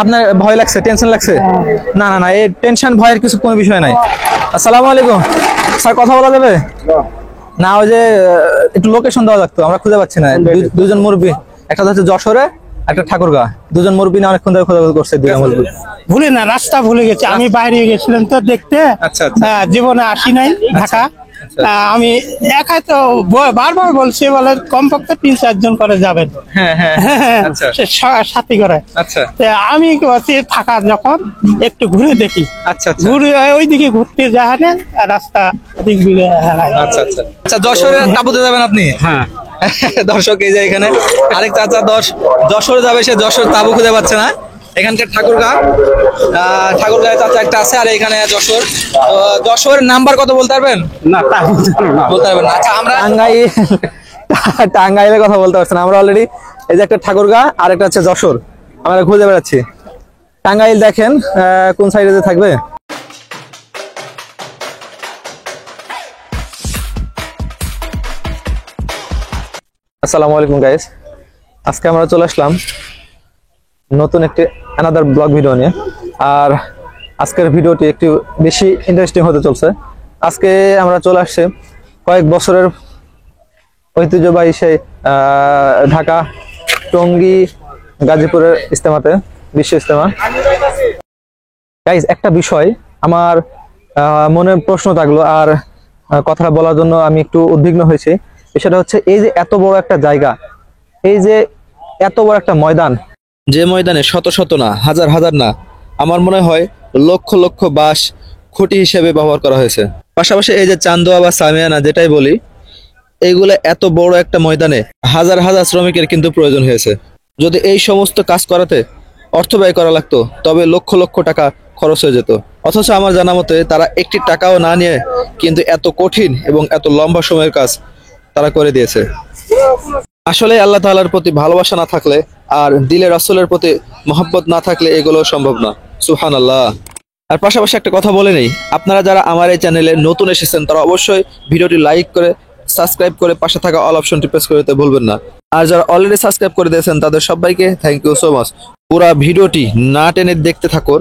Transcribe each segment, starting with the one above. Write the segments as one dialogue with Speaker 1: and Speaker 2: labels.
Speaker 1: আপনার ভয় লাগছে, টেনশন লাগছে? না না না, এই টেনশন ভয়ের কিছু কোনো বিষয় নাই। আসসালামু আলাইকুম স্যার, কথা বলা যাবে? না, ওই যে একটু লোকেশন দেওয়া লাগতো, আমরা খুঁজে পাচ্ছি না। দুজন মুরব্বী, একটা হচ্ছে যশোরে, একটা ঠাকুরগাঁ। দুজন মুরব্বী না অনেকক্ষণ ধরে খোঁজাখুঁজি করছে। দুজন মুরব্বী
Speaker 2: ভুলে না, রাস্তা ভুলে গেছে। আমি বাইরে গেছিলাম তো দেখতে।
Speaker 1: আচ্ছা আচ্ছা।
Speaker 2: জীবনে আসি নাই ঢাকা। আমি একাই তো বারবার বলছি, বলে কমপক্ষে 3-4 জন করে যাবেন।
Speaker 1: হ্যাঁ হ্যাঁ আচ্ছা
Speaker 2: সাথী করে।
Speaker 1: আচ্ছা
Speaker 2: আমি ফাঁকা যখন একটু ঘুরে দেখি।
Speaker 1: আচ্ছা আচ্ছা
Speaker 2: ঘুরে ওইদিকে ঘুরতে যায় না, রাস্তা দিক দিয়ে হারায়।
Speaker 1: আচ্ছা আচ্ছা আচ্ছা। যশোরে তাবুতে যাবেন আপনি?
Speaker 2: হ্যাঁ।
Speaker 1: দর্শক, এই যে এখানে আরেক চাচা যশোরে যাবে, সে যশোর তাবু খুঁজে পাচ্ছে না। এখানকার ঠাকুরগাঁ চাচা একটা আছে, আর এখানে যশোর। যশোর নাম্বার কত বলতে পারবেন?
Speaker 2: না, তা
Speaker 1: বলতে পারবেন না। আচ্ছা, আমরা টাঙ্গাইলের কথা বলতে পারছি না। আমরা অলরেডি এই যে একটা ঠাকুরগাঁ আর একটা হচ্ছে যশোর, আমরা খুঁজে বেড়াচ্ছি। টাঙ্গাইল দেখেন কোন সাইডে থাকবে। আসসালামু আলাইকুম গাইস, আজকে আমরা চলে আসলাম নতুন একটি অ্যানাদার ব্লগ ভিডিও নিয়ে। আর আজকের ভিডিওটি একটু বেশি ইন্টারেস্টিং হতে চলছে। আজকে আমরা চলে আসছি কয়েক বছরের ঐতিহ্যবাহী সেই ঢাকা টঙ্গী গাজীপুরের ইজতেমাতে, বিশ্ব ইজতেমা। গাইস, একটা বিষয় আমার মনে প্রশ্ন থাকলো, আর কথাটা বলার জন্য আমি একটু উদ্বিগ্ন হয়েছি। সেটা হচ্ছে, এই যে এত বড় একটা জায়গা, এই যে এত বড় একটা ময়দান, যে ময়দানে শত শত না, হাজার হাজার না, আমার মনে হয় লক্ষ লক্ষ বাঁশ খুঁটি হিসেবে ব্যবহার করা হয়েছে। পাশাপাশি এই যে চান্দোয়া বা সামিয়ানা যেটাই বলি, এইগুলো এত বড় একটা ময়দানে হাজার হাজার শ্রমিকের কিন্তু প্রয়োজন হয়েছে। যদি এই সমস্ত কাজ করাতে অর্থ ব্যয় করা লাগতো, তবে লক্ষ লক্ষ টাকা খরচ হয়ে যেত। অথচ আমার জানা মতে তারা একটি টাকাও না নিয়ে কিন্তু এত কঠিন এবং এত লম্বা সময়ের কাজ তারা করে দিয়েছে। আসলে আল্লাহ তাআলার প্রতি ভালোবাসা না থাকলে, আর দিলে রাসূলের প্রতি মহব্বত না থাকলে এগুলো সম্ভব না। সুবহানাল্লাহ। আর পাশাপাশি একটা কথা বলে নেই, আপনারা যারা আমার এই চ্যানেলে নতুন এসেছেন, তারা অবশ্যই ভিডিওটি লাইক করে, সাবস্ক্রাইব করে, পাশে থাকা অল অপশনটি প্রেস করে দিতে ভুলবেন না। আর যারা অলরেডি সাবস্ক্রাইব করে দিয়েছেন, তাদের সবাইকে থ্যাংক ইউ সো মাচ। পুরো ভিডিওটি না টেনে দেখতে থাকুন,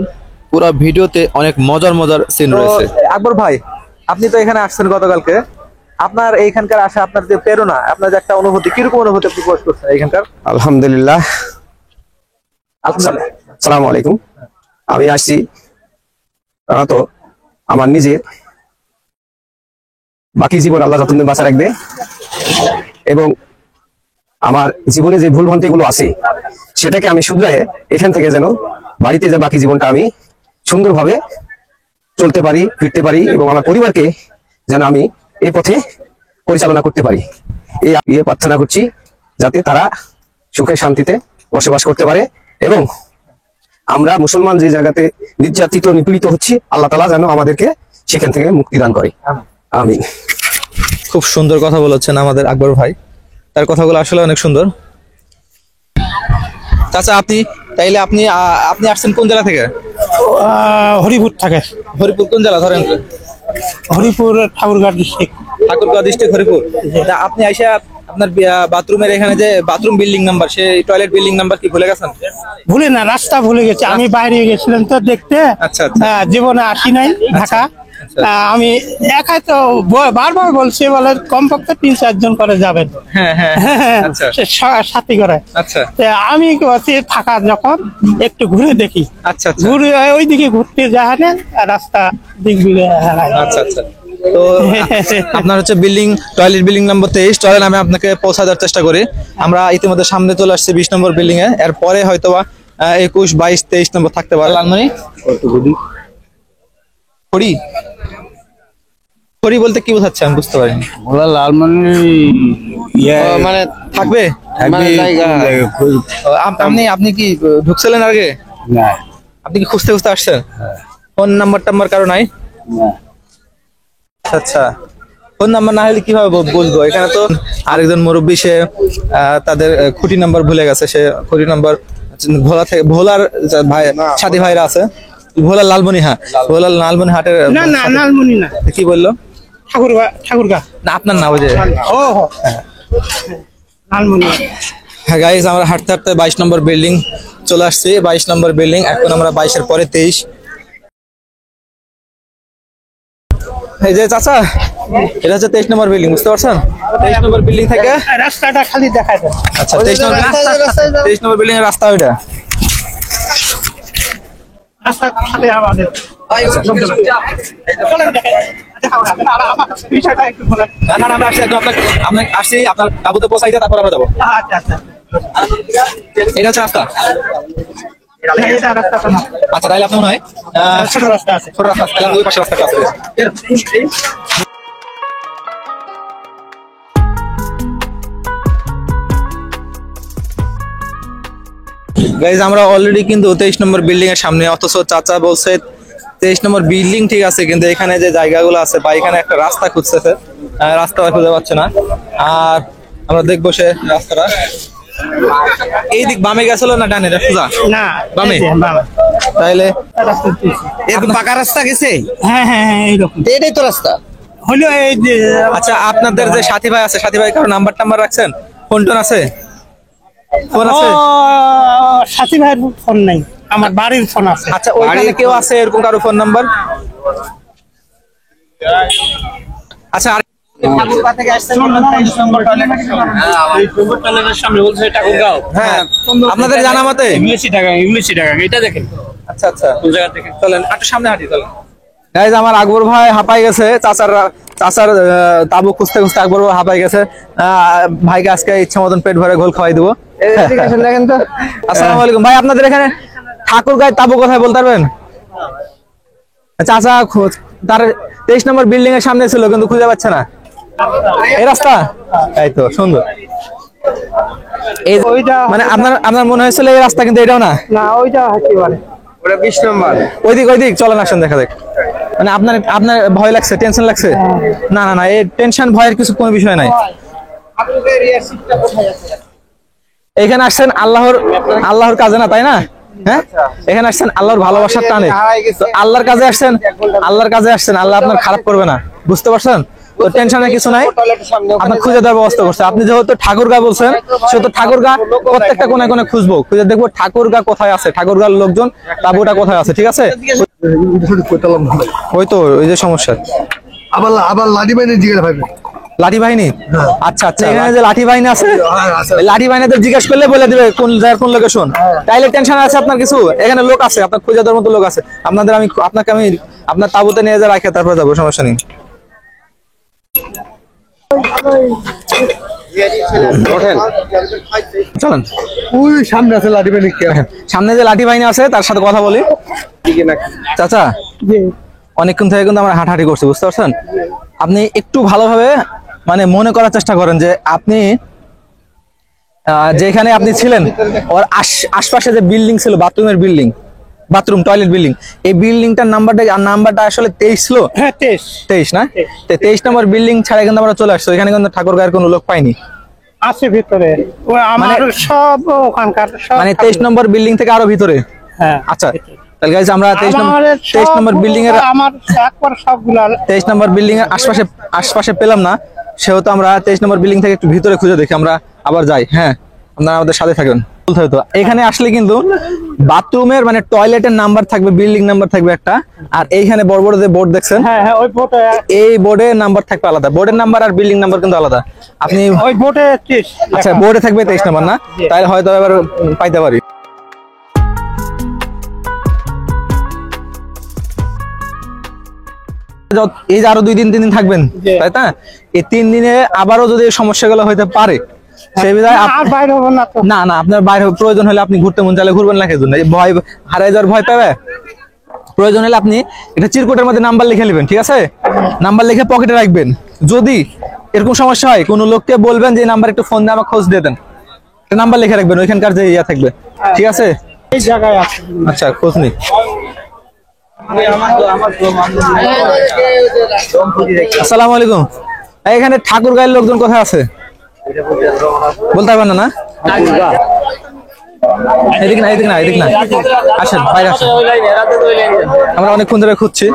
Speaker 1: পুরো ভিডিওতে অনেক মজার মজার সিন রয়েছে। আকবর ভাই, আপনি তো এখানে আসছেন গতকালকে, আপনার এইখানকার আসা, আপনার যে প্রেরণা, আপনার যে একটা অনুভূতি, কিরকম অনুভূতি আপনি প্রকাশ করছেন এইখানকার?
Speaker 3: আলহামদুলিল্লাহ। আসসালামু আলাইকুম। আমি আসছি তো আমার নিজের বাকি জীবন আল্লাহ যতদিন বাঁচা রাখবে, এবং আমার জীবনে যে ভুল ভ্রান্তি গুলো আছে সেটাকে আমি শুধরায় এখান থেকে যেন বাড়িতে যে বাকি জীবনটা আমি সুন্দরভাবে চলতে পারি, ফিরতে পারি, এবং আমার পরিবারকে যেন আমি এই পথে পরিচালনা করতে পারি। এই প্রার্থনা করছি, যাতে তারা সুখে শান্তিতে বসবাস করতে পারে, এবং আমরা মুসলমান যে জায়গাতে নির্যাতিত নিপীড়িত হচ্ছি, আল্লাহ তাআলা যেন আমাদেরকে সেখান থেকে মুক্তি দান করে। আমিন।
Speaker 1: খুব সুন্দর কথা বলেছেন আমাদের আকবর ভাই, তার কথাগুলো আসলে অনেক সুন্দর। চাচা, আপনি আসছেন কোন জেলা থেকে?
Speaker 2: হরিপুর থাকে।
Speaker 1: হরিপুর কোন জেলা ধরেন?
Speaker 2: হরিপুর ঠাকুরগাঁ ডিস্ট্রিক্ট।
Speaker 1: ঠাকুরগাঁও ডিস্ট্রিক্ট, হরিপুর। আপনি আইসা আপনার বাথরুমের এখানে যে বাথরুম বিল্ডিং নাম্বার, সেই টয়লেট বিল্ডিং নাম্বার কি ভুলে গেছেন?
Speaker 2: ভুলে না, রাস্তা ভুলে গেছে। আমি বাইরে গেছিলাম তো দেখতে।
Speaker 1: আচ্ছা আচ্ছা।
Speaker 2: জীবনে আসি নাই ঢাকা। আমি একাই তো বারবার বলছি, বলে কমপক্ষে 3-4 জন করে যাবেন।
Speaker 1: হ্যাঁ হ্যাঁ আচ্ছা
Speaker 2: সাথী করে।
Speaker 1: আচ্ছা।
Speaker 2: আমি ফাঁকা যখন একটু ঘুরে দেখি।
Speaker 1: আচ্ছা আচ্ছা।
Speaker 2: ঘুরে ওইদিকে ঘুরতে যায় না, রাস্তা দিক দিয়ে হারায়।
Speaker 1: আচ্ছা আচ্ছা। তো আপনার হচ্ছে টয়লেট বিল্ডিং নম্বর 23, চলেন আমি আপনাকে পৌঁছা দেওয়ার চেষ্টা করি। আমরা ইতিমধ্যে সামনে চলে আসছি 20 নম্বর বিল্ডিং এ, এরপরে হয়তো 21, 22, 23 নম্বর থাকতে পারে। লালমনি খড়ি, খড়ি বলতে কি বোঝাচ্ছে আমি বুঝতে পারিনি।
Speaker 2: লালমনি
Speaker 1: মানে থাকবে আপনি কি ঢুকছিলেন আগে?
Speaker 2: না।
Speaker 1: আপনি কি খুঁজতে খুঁজতে আসছেন? ফোন নাম্বার কারো নাই? আচ্ছা, ফোন নাম্বার না হলে কিভাবে বলবো? এখানে তো আরেকজন মুরব্বী, সে তাদের খুঁটি নাম্বার ভুলে গেছে। সে খুঁটি নাম্বার ভোলার ভাই, সাথী ভাইরা আছে, ভোলার লালমনি। হ্যাঁ, ভোলার লালমনি হাটের।
Speaker 2: না না, লালমনি না।
Speaker 1: কি বললো?
Speaker 2: ঠাকুরগাঁ
Speaker 1: না, আপনার না, ওই যে লালমনি। হ্যাঁ গাইস, আমরা হাঁটতে হাঁটতে 22 নম্বর বিল্ডিং চলে আসছি 22 নম্বর বিল্ডিং। এখন আমরা 22-এর পরে 23। এই যে চাচা, এটা হচ্ছে 23 নম্বর বিল্ডিং, বুঝতে পারছেন? 23 নম্বর বিল্ডিং থেকে
Speaker 2: রাস্তাটা খালি দেখায় দেন।
Speaker 1: আচ্ছা 23 নম্বর বিল্ডিং এর রাস্তা ওইটা।
Speaker 2: রাস্তা খালি আমাদের চলেন দেখাই। দেখাও না, আমার বিষয়টা একটু বলেন।
Speaker 1: না না আমরা আসছি, একদম আপনার আসছি আপনার তাবুতে পৌঁছাইতে তারপর আমরা যাবো।
Speaker 2: আচ্ছা আচ্ছা,
Speaker 1: এটা হচ্ছে রাস্তা।
Speaker 2: এটা রাস্তাটা না,
Speaker 1: আচ্ছা তাহলে আপনার মনে হয়
Speaker 2: ছোট রাস্তা আছে।
Speaker 1: ছোট রাস্তা, তাহলে ওই পাশে রাস্তাটা আছে। গাইজ আমরা অলরেডি কিন্তু 23 নম্বর বিল্ডিং এর সামনে, অথচ চাচা বলছে 23 নম্বর বিল্ডিং ঠিক আছে, কিন্তু এখানে যে জায়গাগুলো আছে বা এখানে একটা রাস্তা খুঁজতেছে, রাস্তাটা খুঁজে পাচ্ছে না। আর আমরা দেখবো সে রাস্তাটা এই দিক বামে গেছিল না ডানে সোজা?
Speaker 2: না,
Speaker 1: বামে।
Speaker 2: এই যে, বামে।
Speaker 1: তাইলে
Speaker 3: এরকম পাকা রাস্তা গেছে,
Speaker 2: হ্যাঁ হ্যাঁ হ্যাঁ, এইরকম
Speaker 3: এটাই তো রাস্তা।
Speaker 2: হলো। এই যে
Speaker 1: আচ্ছা আপনাদের যে সাথী ভাই আছে, সাথী ভাই কারো নাম্বার টাম্বার রাখছেন? ফোন টোন আছে? ফোন আছে?
Speaker 2: সাথী ভাইয়ের ফোন নেই, আমার বাড়ির ফোন আছে।
Speaker 1: আচ্ছা ওইখানে কেউ আছে এরকম কারো ফোন নাম্বার? আচ্ছা আর হ্যাঁ আপনাদের জানা মতে আচ্ছা আচ্ছা চলেন একটু সামনে হাঁটি চলেন। গাইজ আমার আকবর ভাই হাঁপাই গেছে, চাচার তাবু খুঁজতে খুঁজতে আকবর ভাই হাঁপাই গেছে। ভাইকে আজকে ইচ্ছা মতন পেট ভরে ঘোল খাওয়াই দেবো। দেখেন তো। আসসালামু আলাইকুম ভাই, আপনাদের এখানে ঠাকুর গায়ে তাবু কোথায় বলতে পারবেন? চাচা তার 23 নম্বর বিল্ডিং এর সামনে ছিল কিন্তু খুঁজে পাচ্ছে না। এই রাস্তা, এই তো সুন্দর। এই মানে আপনার মনে হয়েছিল এই রাস্তা, কিন্তু এটাও না।
Speaker 2: না, ওইটা হাঁটি বলে।
Speaker 3: ওটা 20 নম্বর।
Speaker 1: ওইদিক চলেন, আসেন দেখা দেখ। মানে আপনার ভয় লাগছে, টেনশন লাগছে? না না না, এই টেনশন ভয়ের কিছু কোনো বিষয় নাই। এখানে আসছেন আল্লাহর কাজে না, তাই না? হ্যাঁ, এখানে আসছেন আল্লাহর ভালোবাসার টানে। তো আল্লাহর কাজে আসছেন, আল্লাহ আপনার খারাপ করবে না, বুঝতে পারছেন? তো টেনশনের কিছু নাই, আপনার খুঁজে দেওয়ার ব্যবস্থা করছে। আপনি যেহেতু ঠাকুরগাঁ বলছেন, সেহেতু ঠাকুরগাঁ প্রত্যেকটা কোনায় কোনায় খুঁজবো, খুঁজে দেখবো ঠাকুরগাঁ কোথায় আছে, ঠাকুরগাঁর লোকজন তাবুটা কোথায় আছে, ঠিক আছে? ওই তো ওই যে সমস্যা।
Speaker 4: আবার লাঠি বাহিনী জিজ্ঞাসা পাইবে।
Speaker 1: লাঠি বাহিনী? আচ্ছা আচ্ছা, এখানে যে লাঠি বাহিনী আছে, লাঠি বাহিনীদের জিজ্ঞেস করলে বলে দিবে কোন জায়গার কোন লোকেশন। তাইলে টেনশন আছে আপনার কিছু? এখানে লোক আছে, আপনার খুঁজে দেওয়ার মতো লোক আছে। আপনাকে আমি আপনার তাবুতে নিয়ে যা রাখে তারপর যাবো, সমস্যা নেই। চলেন,
Speaker 4: ওই সামনে আছে লাঠি বাহিনী।
Speaker 1: সামনে যে লাঠি বাহিনী আছে তার সাথে কথা বলি। চাচা অনেকক্ষণ থেকে কিন্তু আমরা হাঁটাহাঁটি করছি, বুঝতে পারছেন? আপনি একটু ভালোভাবে মানে মনে করার চেষ্টা করেন যে আপনি যেখানে আপনি ছিলেন ওর আশপাশে যে বিল্ডিং ছিল, বাথরুম টয়লেট বিল্ডিং, এই বিল্ডিংটার নাম্বারটা আসলে 23 ছিল।
Speaker 2: হ্যাঁ
Speaker 1: 23 না? 23 নম্বর বিল্ডিং ছাড়া কিন্তু আমরা চলে আসছি, এখানে কিন্তু ঠাকুরগাঁয়ের কোনো লোক পাইনি।
Speaker 2: আছে ভিতরে, ও আমার সব ওখানকার সব।
Speaker 1: মানে 23 নম্বর বিল্ডিং থেকে আরো ভিতরে?
Speaker 2: হ্যাঁ।
Speaker 1: আচ্ছা তাহলে গাইস আমরা 23 নম্বর বিল্ডিং এর
Speaker 2: আমার একবার সবগুলো
Speaker 1: 23 নম্বর বিল্ডিং এর আশপাশে পেলাম না, সেহেতু আমরা 23 নম্বর বিল্ডিং থেকে একটু ভিতরে খুঁজে দেখি, আমরা আবার যাই। হ্যাঁ, আপনারা আমাদের সাথে থাকবেন। বলতে হতো এখানে আসলে কিন্তু বাথরুমের মানে টয়লেটের নাম্বার থাকবে, বিল্ডিং নাম্বার থাকবে একটা, আর এইখানে বড় বড় যে বোর্ড দেখছেন,
Speaker 2: হ্যাঁ হ্যাঁ, ওই বোর্ডে,
Speaker 1: এই বোর্ডের নাম্বার থাকবে আলাদা, বোর্ডের নাম্বার আর বিল্ডিং নাম্বার কিন্তু আলাদা। আপনি
Speaker 2: ওই বোর্ডে 30।
Speaker 1: আচ্ছা বোর্ডে থাকবে 23 নম্বর না? তাহলে হয়তো এবার পাইতে পারি। এই যে আরো 2 দিন 3 দিন থাকবেন, তাই না? এই 3 দিনে আবারও যদি সমস্যাগুলো হইতে পারে, সেই বিধায়
Speaker 2: আর বাইরে হবো না তো।
Speaker 1: না না, আপনার বাইরে প্রয়োজন হলে আপনি ঘুরতে মন চাইলে ঘুরবেন না, সেই জন্য ভয় হারাই যাওয়ার ভয় পাবে। প্রয়োজন হলে আপনি এটা চিরকুটের মধ্যে নাম্বার লিখে নেবেন, ঠিক আছে? নাম্বার লিখে পকেটে রাখবেন। যদি এরকম সমস্যা হয়, কোনো লোককে বলবেন যে নাম্বার একটু ফোন দিয়ে আমাকে খোঁজ দিয়ে দেন, নাম্বার লিখে রাখবেন, ওইখানকার যে ইয়া থাকবে, ঠিক আছে?
Speaker 2: এই জায়গায় আছে।
Speaker 1: আচ্ছা খোঁজ নি। আসসালামু আলাইকুম, এখানে ঠাকুরগাঁয়ের লোকজন কোথায় আছে বলতে পারবেন না? এদিক না আসেন, বাইরে আসেন। আমরা অনেকক্ষণ ধরে খুঁজছি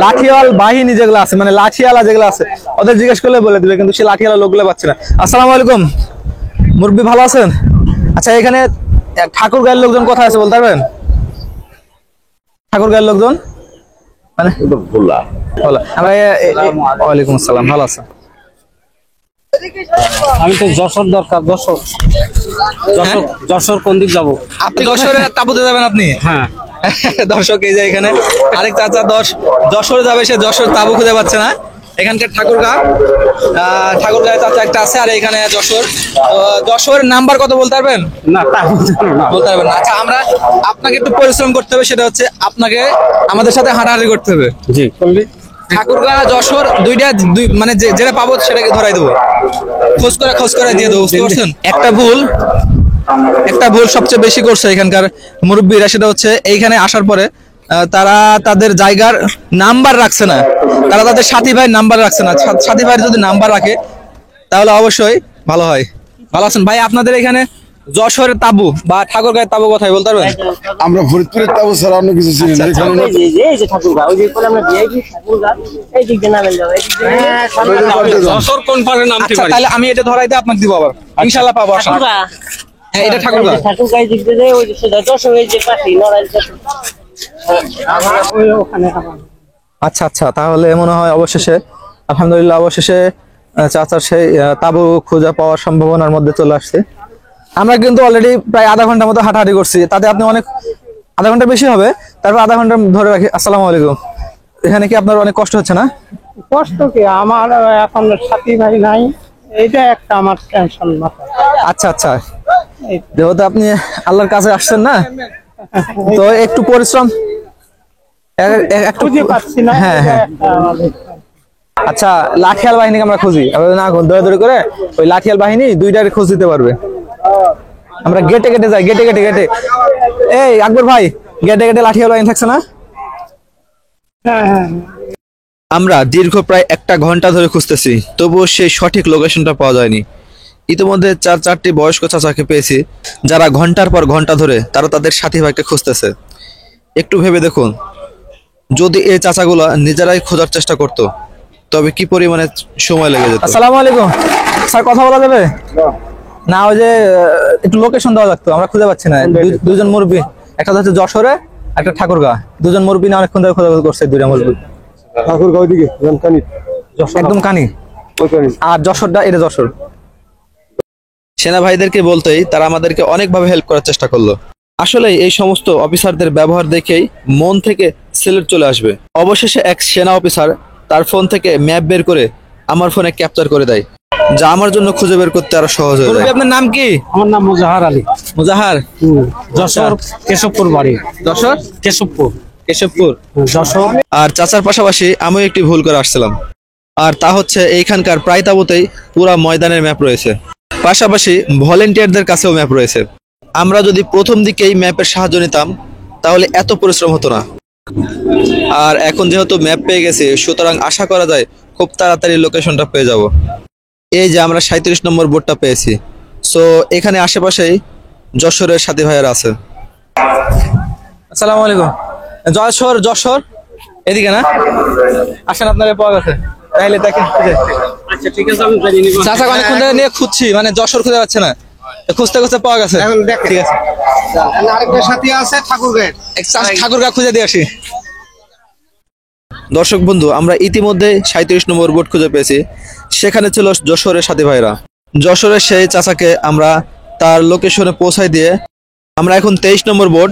Speaker 1: লাঠিওয়াল বাহিনী যেগুলো আছে, মানে লাঠিওয়ালা যেগুলো আছে, ওদের জিজ্ঞেস করলে বলে দিবে, কিন্তু সে লাঠিওয়ালা লোকগুলো পাচ্ছে না। আসসালামু আলাইকুম মুরব্বি, ভালো আছেন? আচ্ছা এখানে ঠাকুর গায়ের লোকজন কোথায় আছে বলতে পারবেন? ঠাকুর গায়ের লোকজন মানে
Speaker 5: ভোলা
Speaker 1: বলো। ওয়ালাইকুম আসসালাম, ভালো আছেন?
Speaker 6: আমি তো যশোর দরকার, যশোর
Speaker 1: হ্যাঁ?
Speaker 6: যশোর কোন দিক যাবো?
Speaker 1: আপনি যশোরে তাবুতে যাবেন আপনি?
Speaker 6: হ্যাঁ,
Speaker 1: দর্শক এই যে এখানে আরেক চাচা যশোরে যাবে, সে যশোর তাবু খুঁজে পাচ্ছে না। এখানকার ঠাকুরগাঁয়ে চাচা একটা আছে, আর এখানে যশোর। তো যশোরের নাম্বার কত বলতে পারবেন?
Speaker 6: না তা না।
Speaker 1: বলতে পারবেন না। আচ্ছা, আমরা আপনাকে একটু পরিশ্রম করতে হবে, সেটা হচ্ছে আপনাকে আমাদের সাথে হাঁটাহাঁটি করতে হবে।
Speaker 6: জি, করলি
Speaker 1: ঠাকুরগাঁ যশোর মানে যেটা পাবো সেটাকে ধরাই দেবো, খোঁজ করে দিয়ে দেবো, বুঝতে পারছেন? একটা ভুল সবচেয়ে বেশি করছে এখানকার মুরব্বীরা, সেটা হচ্ছে এইখানে আসার পরে তারা তাদের জায়গার নাম্বার রাখছে না, তারা তাদের সাথী ভাইয়ের নাম্বার রাখছে না। সাথী ভাইয়ের যদি নাম্বার রাখে তাহলে অবশ্যই ভালো হয়। ভালো আছেন ভাই? আপনাদের এখানে যশোরের তাবু বা ঠাকুরগাঁয়ের তাবু কোথায় বলতে পারবেন?
Speaker 4: আমরা ফরিদপুরের তাবু ছাড়া অন্য কিছু চিনি না এখানে না।
Speaker 6: যশোর কোন পারে নামতে
Speaker 1: আচ্ছা,
Speaker 6: পারি?
Speaker 1: তাহলে আমি এটা ধরাই দিয়ে আপনাকে দিব আবার, ইনশাল্লাহ পাবো। আসেন। হ্যাঁ, এটা ঠাকুরগাঁ। আচ্ছা আচ্ছা, তাহলে মনে হয় অবশেষে আলহামদুলিল্লাহ অবশেষে চাচার সেই তাবু খুঁজে পাওয়ার সম্ভাবনার মধ্যে চলে আসছে। আমরা কিন্তু অলরেডি প্রায় আধা ঘন্টার মতো হাঁটাহাঁটি করছি, তাতে আপনি অনেক আধা ঘন্টা বেশি হবে, তারপর আধা ঘন্টা ধরে রাখি। আসসালামু আলাইকুম। এখানে কি আপনার অনেক কষ্ট হচ্ছে না?
Speaker 2: কষ্ট কি, আমার এখন সাথী ভাই নাই, এইটা একটা আমার টেনশন মাথায়।
Speaker 1: আচ্ছা আচ্ছা, যেহেতু আপনি আল্লাহর কাছে আসছেন না, তো একটু পরিশ্রম একটু
Speaker 2: খুঁজে পাচ্ছি না,
Speaker 1: হ্যাঁ
Speaker 2: এটা
Speaker 1: হ্যাঁ।
Speaker 2: একটা আমাদের।
Speaker 1: আচ্ছা, লাঠিয়াল বাহিনীকে আমরা খুঁজি, না দৌড়াদৌড়ি করে ওই লাঠিয়াল বাহিনী দুইটার খোঁজ দিতে পারবে। আমরা গেটে যাই, গেটে এই আকবর ভাই, গেটে লাঠিয়াল বাহিনী থাকছে না?
Speaker 2: হ্যাঁ হ্যাঁ,
Speaker 1: আমরা দীর্ঘ প্রায় 1 ঘন্টা ধরে খুঁজতেছি, তবুও সেই সঠিক লোকেশনটা পাওয়া যায়নি। ইতিমধ্যে 4টি বয়স্ক চাচাকে পেয়েছি, যারা ঘন্টার পর ঘন্টা ধরে তারা তাদের সাথী ভাইকে খুঁজতেছে। একটু ভেবে দেখুন, যদি এই চাচাগুলা নিজেরাই খোঁজার চেষ্টা করতো তবে কি পরিমাণে সময় লেগে যেত। আসসালামু আলাইকুম স্যার, কথা বলা যাবে না? ওই যে একটু লোকেশন দেওয়া লাগতো, আমরা খুঁজে পাচ্ছি না। দুজন মুরব্বী, একটা হচ্ছে যশোরে, একটা ঠাকুরগাঁ, দুজন মুরব্বী না অনেকক্ষণ ধরে খোঁজাখুঁজি করছে, দুইটা মুরব্বী।
Speaker 4: ঠাকুরগাঁও দিকে কানি
Speaker 1: একদম কানি,
Speaker 4: ওই কানি।
Speaker 1: আর যশোরটা এটা যশোর। সেনা ভাইদেরকে বলতেই তারা আমাদেরকে অনেকভাবে হেল্প করার চেষ্টা করলো। আসলে এই সমস্ত অফিসারদের ব্যবহার দেখেই মন থেকে সিলেট চলে আসবে। অবশেষে এক সেনা অফিসার তার ফোন থেকে ম্যাপ বের করে আমার ফোনে ক্যাপচার করে দেয়, যা আমার জন্য খুঁজে বের করতে আরো সহজ হয়ে যায়। আপনার নাম কি?
Speaker 6: আমার নাম মুজাহার আলী,
Speaker 1: মুজাহার।
Speaker 6: যশোর কেশবপুর বাড়ি।
Speaker 1: যশোর
Speaker 6: কেশবপুর,
Speaker 1: যশোর। আর চাচার পাশাপাশি আমিও একটি ভুল করে আসছিলাম, আর তা হচ্ছে এইখানকার প্রায় তাবুতেই পুরা ময়দানের ম্যাপ রয়েছে, পাশাপাশি ভলেন্টিয়ারদের কাছেও ম্যাপ রয়েছে। আমরা যদি প্রথম দিকেই ম্যাপের সাহায্য নিতাম তাহলে এত পরিশ্রম হতো না। আর এখন যেহেতু ম্যাপ পেয়ে গেছি, সুতরাং আশা করা যায় খুব তাড়াতাড়ি লোকেশনটা পেয়ে যাব। এই যে আমরা 37 নম্বর বোর্ডটা পেয়েছি, সো এখানে আশেপাশেই যশোরের সাথী ভাইয়েরা আছে। আসসালামু আলাইকুম। যশোর এদিকে না? আসেন, আপনারা পাওয়া গেছে, তাইলে দেখেন।
Speaker 6: আচ্ছা ঠিক আছে, আমি জানি না।
Speaker 1: চাচা অনেকক্ষণ ধরে নিয়ে খুঁজছি, মানে যশোর খুঁজে পাচ্ছে না, খুঁজতে পাওয়া গেছে। ঠিক আছে,
Speaker 4: আরেকটা সাথী আছে ঠাকুরগাঁয়ের।
Speaker 1: ঠাকুরগাঁ খুঁজে দিয়ে আসি। দর্শক বন্ধু, আমরা ইতিমধ্যে 37 নম্বর বোর্ড খুঁজে পেয়েছি, সেখানে ছিল যশোরের সাথী ভাইরা। যশোরের সেই চাচাকে আমরা তার লোকেশনে পৌঁছায় দিয়ে আমরা এখন 23 নম্বর বোর্ড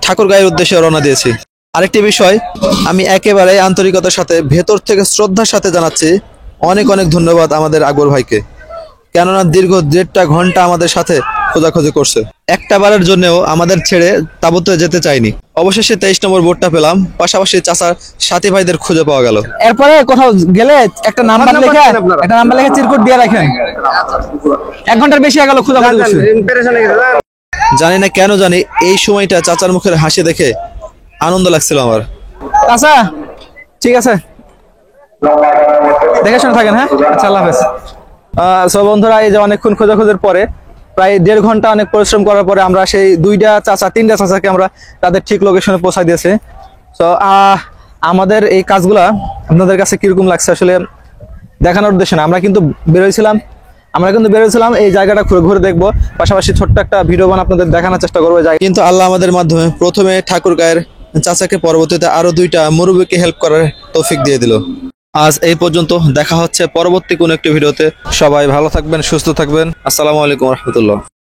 Speaker 1: ঠাকুরগাঁয়ের উদ্দেশ্যে রওনা দিয়েছি। আরেকটি বিষয় আমি একেবারে আন্তরিকতার সাথে ভেতর থেকে শ্রদ্ধার সাথে জানাচ্ছি, অনেক ধন্যবাদ আমাদের আকবর ভাইকে, কেননা দীর্ঘ 1.5 ঘন্টা আমাদের সাথে খোঁজাখুঁজি করছে, একটা বারের জন্যও আমাদের ছেড়ে তাবুতে যেতে চাইনি। অবশেষে 23 নম্বর বোর্ডটা পেলাম, পাশাপাশি চাচার সাথী ভাইদের খুঁজে পাওয়া গেল। এরপরে কোথাও গেলে একটা নাম্বার লিখে চিরকুট দিয়ে রাখেন। 1 ঘন্টার বেশি গেল খোঁজাখুঁজি করছি। জানি না কেন জানি এই সময়টা চাচার মুখের হাসি দেখে আনন্দ লাগছিল আমার। চাচা ঠিক আছে, দেখে শুনে থাকেন। হ্যাঁ, আচ্ছা, আল্লাহ হাফেজ। সব বন্ধুরা, এই যে অনেকক্ষণ খোঁজাখুঁজির পরে, প্রায় 1.5 ঘন্টা অনেক পরিশ্রম করার পরে আমরা সেই 3টা চাচাকে আমরা তাদের ঠিক লোকেশনে পৌঁছায় দিয়েছি। তো আমাদের এই কাজগুলা আপনাদের কাছে কিরকম লাগছে আসলে দেখানোর উদ্দেশ্যে না, আমরা কিন্তু বেরোইছিলাম আমরা কিন্তু বেরোছিলাম এই জায়গাটা ঘুরে ঘুরে দেখবো, পাশাপাশি ছোট্ট একটা ভিডিও বানা আপনাদের দেখানোর চেষ্টা করবো। কিন্তু আল্লাহ আমাদের মাধ্যমে প্রথমে ঠাকুরগাঁয়ের চাচাকে, পরবর্তীতে আরো 2টা মুরব্বীকে হেল্প করার তৌফিক দিয়ে দিল। আজ এই পর্যন্ত, দেখা হচ্ছে পরবর্তী কোনো একটি ভিডিওতে। সবাই ভালো থাকবেন, সুস্থ থাকবেন। আসসালামু আলাইকুম রহমতুল্লাহ।